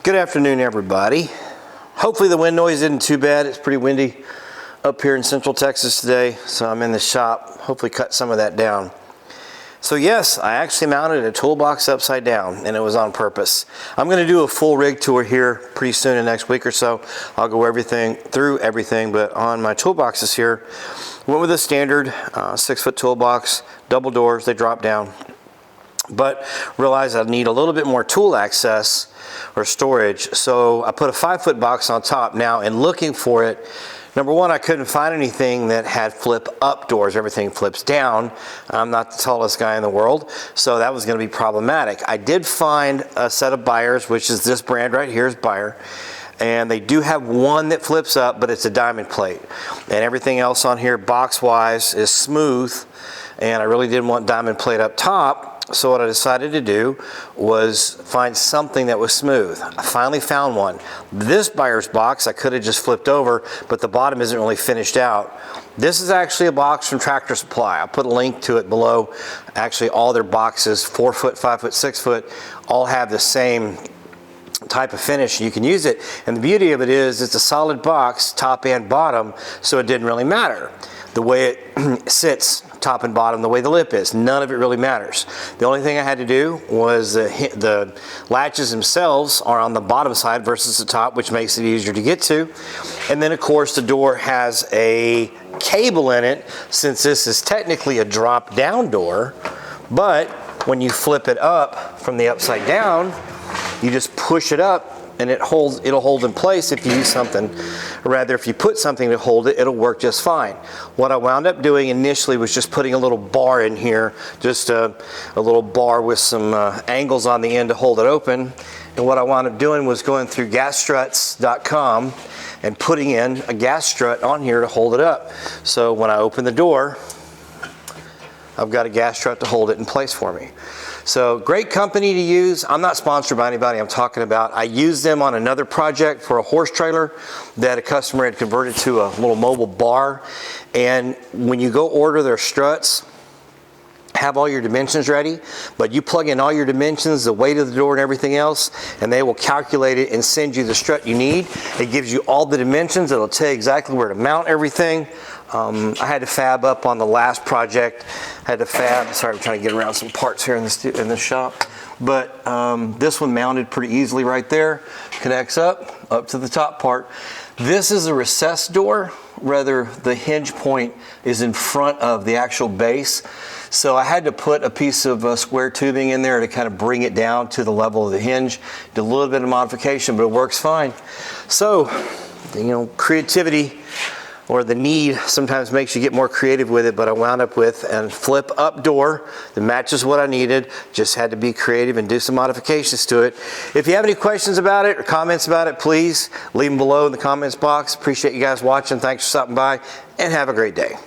Good afternoon, everybody. Hopefully the wind noise isn't too bad. It's pretty windy up here in Central Texas today, so I'm in the shop. Hopefully cut some of that down. So yes, I actually mounted a toolbox upside down, and it was on purpose. I'm going to do a full rig tour here pretty soon in the next week or so. I'll go through everything, but on my toolboxes here, went with a standard 6-foot toolbox, double doors, they drop down. But realized I need a little bit more tool access or storage, so I put a 5-foot box on top. Now, in looking for it, number one, I couldn't find anything that had flip up doors. Everything flips down. I'm not the tallest guy in the world, so that was going to be problematic. I did find a set of Buyers, which is this brand right here is Buyer, and they do have one that flips up, but it's a diamond plate, and everything else on here box wise is smooth, and I really didn't want diamond plate up top. So what I decided to do was find something that was smooth. I finally found one. This Buyer's box I could have just flipped over, but the bottom isn't really finished out. This is actually a box from Tractor Supply. I'll put a link to it below. Actually, all their boxes, 4-foot, 5-foot, 6-foot, all have the same type of finish. You can use it, and the beauty of it is it's a solid box, top and bottom, so it didn't really matter the way it sits, top and bottom, the way the lip is. None of it really matters. The only thing I had to do was the latches themselves are on the bottom side versus the top, which makes it easier to get to. And then of course the door has a cable in it, since this is technically a drop down door, but when you flip it up from the upside down, you just push it up and it'll hold in place if you use something, or rather if you put something to hold it, it'll work just fine. What I wound up doing initially was just putting a little bar in here, just a little bar with some angles on the end to hold it open. And what I wound up doing was going through gasstruts.com and putting in a gas strut on here to hold it up. So when I open the door, I've got a gas strut to hold it in place for me. So great company to use. I'm not sponsored by anybody. I'm talking about, I used them on another project for a horse trailer that a customer had converted to a little mobile bar. And when you go order their struts, have all your dimensions ready, but you plug in all your dimensions, the weight of the door and everything else, and they will calculate it and send you the strut you need. It gives you all the dimensions. It'll tell you exactly where to mount everything. I had to fab up on the last project. Sorry, I'm trying to get around some parts here in the shop. But this one mounted pretty easily right there. Connects up to the top part. This is a recessed door. Rather, the hinge point is in front of the actual base. So I had to put a piece of square tubing in there to kind of bring it down to the level of the hinge. Did a little bit of modification, but it works fine. So, creativity, or the need, sometimes makes you get more creative with it, but I wound up with a flip up door that matches what I needed. Just had to be creative and do some modifications to it. If you have any questions about it or comments about it, please leave them below in the comments box. Appreciate you guys watching. Thanks for stopping by, and have a great day.